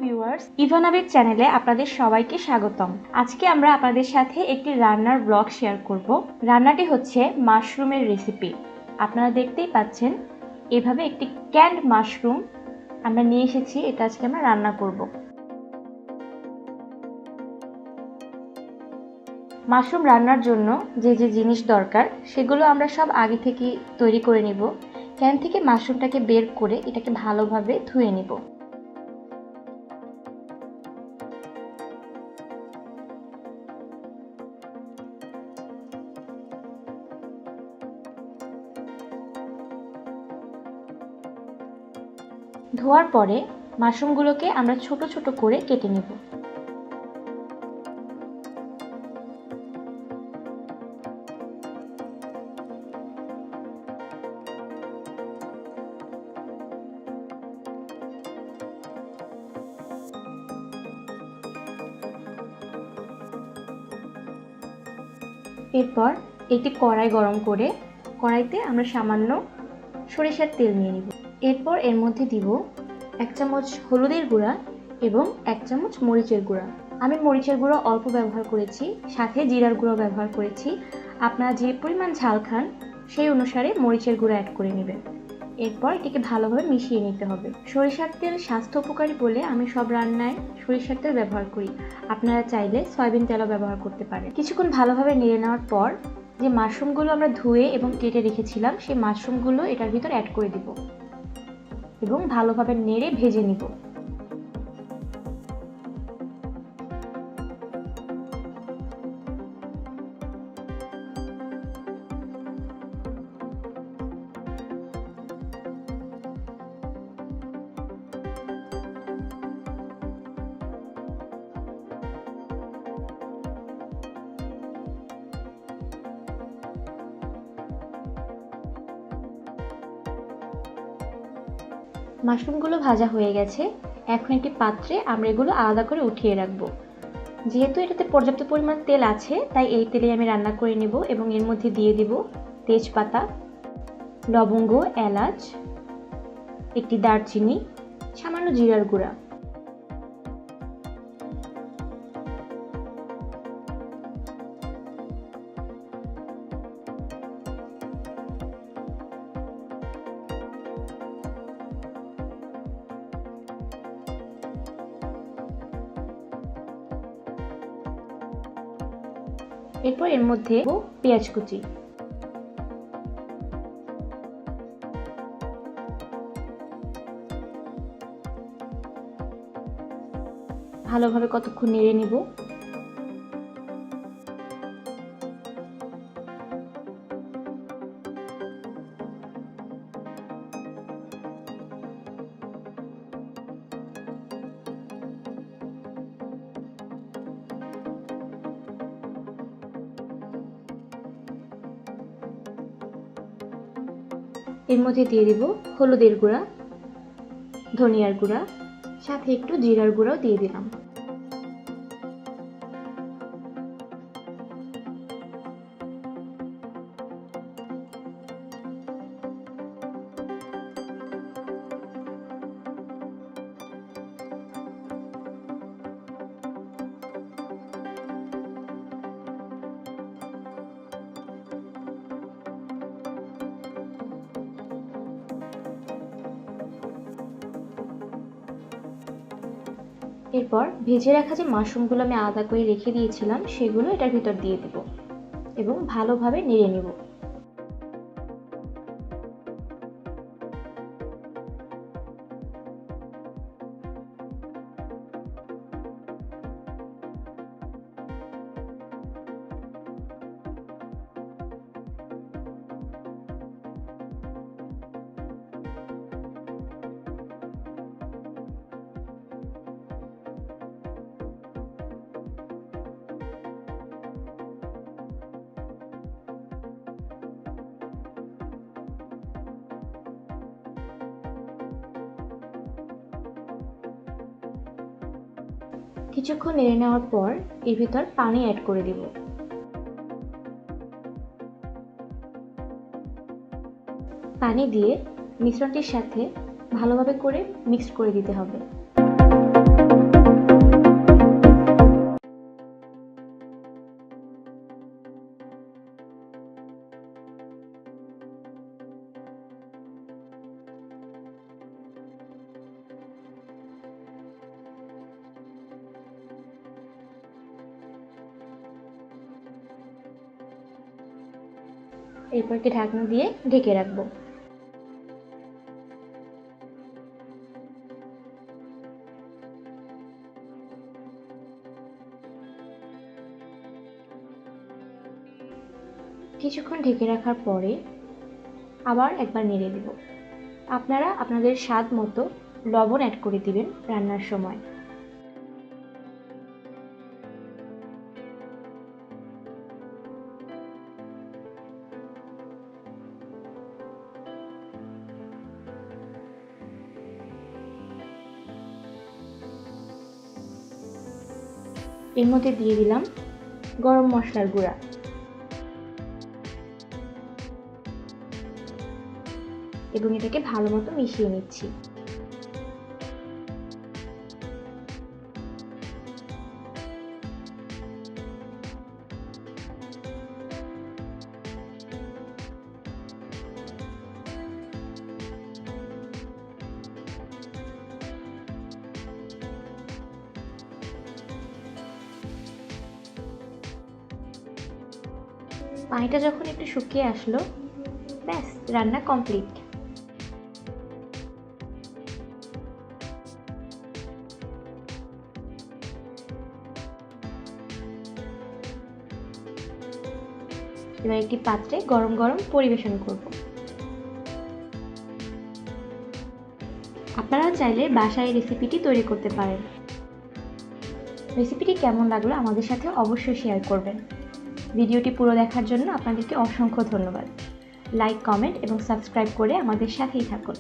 Viewers, ইভানাবের চ্যানেলে আপনাদের সবাইকে স্বাগতম। আজকে আমরা আপনাদের সাথে একটি রান্নার ব্লগ শেয়ার করব। রান্নাটি হচ্ছে মাশরুমের রেসিপি। আপনারা দেখতেই পাচ্ছেন এভাবে একটি ক্যান্ড মাশরুম আমরা নিয়ে এসেছি। এটা আজকে আমরা রান্না করব। মাশরুম রান্নার জন্য যে যে জিনিস দরকার সেগুলো আমরা সব আগে থেকে তৈরি করে নিব। ক্যান থেকে মাশরুমটাকে বের করে এটাকে ভালোভাবে ধুয়ে নিব। ধোয়ার পরে মাশরুমগুলোকে আমরা ছোট ছোট করে কেটে নেব। এরপর একটি কড়াই গরম করে কড়াইতে আমরা সামান্য সরিষার তেল নিয়ে নিব। এরপর এর মধ্যে দিব 1 চামচ হলুদের গুঁড়া এবং 1 চামচ মরিচের গুঁড়া। আমি মরিচের গুঁড়ো অল্প ব্যবহার করেছি, সাথে জিরার গুঁড়ো ব্যবহার করেছি। আপনারা যে পরিমাণ ঝাল খান সেই অনুসারে মরিচের গুঁড়ো অ্যাড করে নেবেন। এরপর এটিকে ভালোভাবে মিশিয়ে নিতে হবে। সরিষার তেল স্বাস্থ্য উপকারী বলে আমি সব রান্নায় সরিষার তেল ব্যবহার করি। আপনারা চাইলে সয়াবিন তেলও ব্যবহার করতে পারেন। কিছুক্ষণ ভালোভাবে নেড়ে নেওয়ার পর যে মাশরুমগুলো আমরা ধুয়ে এবং কেটে রেখেছিলাম সেই মাশরুমগুলো এটার ভিতর অ্যাড করে দিব এবং ভালোভাবে নেড়ে ভেজে নিব। মাশরুমগুলো ভাজা হয়ে গেছে। এখন একটি পাত্রে আমরা এগুলো আলাদা করে উঠিয়ে রাখবো। যেহেতু এটাতে পর্যাপ্ত পরিমাণ তেল আছে তাই এই তেলে আমি রান্না করে নেব এবং এর মধ্যে দিয়ে দিব তেজপাতা, লবঙ্গ, এলাচ, একটি দারচিনি, সামান্য জিরার গুঁড়া। এরপর এর মধ্যে পেঁয়াজ কুচি, ভালোভাবে কতক্ষণ নেড়ে নিব। এর মধ্যে দিয়ে দিব হলুদের গুঁড়া, ধনিয়ার গুঁড়া, সাথে একটু জিরার গুঁড়াও দিয়ে দিলাম। এরপর ভেজে রাখা যে মাশরুমগুলো আমি আলাদা করে রেখে দিয়েছিলাম সেগুলো এটার ভিতর দিয়ে দিব এবং ভালোভাবে নেড়ে নেব। কিছুক্ষণ নেড়ে নেওয়ার পর এর ভিতর পানি অ্যাড করে দিব। পানি দিয়ে মিশ্রণটির সাথে ভালোভাবে করে মিক্সড করে দিতে হবে। এরপর একটি ঢাকনা দিয়ে ঢেকে রাখবো। কিছুক্ষণ ঢেকে রাখার পরে আবার একবার নেড়ে দেব। আপনারা আপনাদের স্বাদ মতো লবণ অ্যাড করে দিবেন রান্নার সময়। এর মধ্যে দিয়ে দিলাম গরম মশলার গুঁড়া, এবং এটাকে ভালো মতো মিশিয়ে নিচ্ছি। পানিটা যখন একটু শুকিয়ে আসলো, ব্যাস রান্না কমপ্লিট। এবার একটি পাত্রে গরম গরম পরিবেশন করব। আপনারা চাইলে বাসায় রেসিপিটি তৈরি করতে পারেন। রেসিপিটি কেমন লাগলো আমাদের সাথে অবশ্যই শেয়ার করবেন। ভিডিওটি পুরো দেখার জন্য আপনাদেরকে অসংখ্য ধন্যবাদ। লাইক, কমেন্ট এবং সাবস্ক্রাইব করে আমাদের সাথেই থাকুন।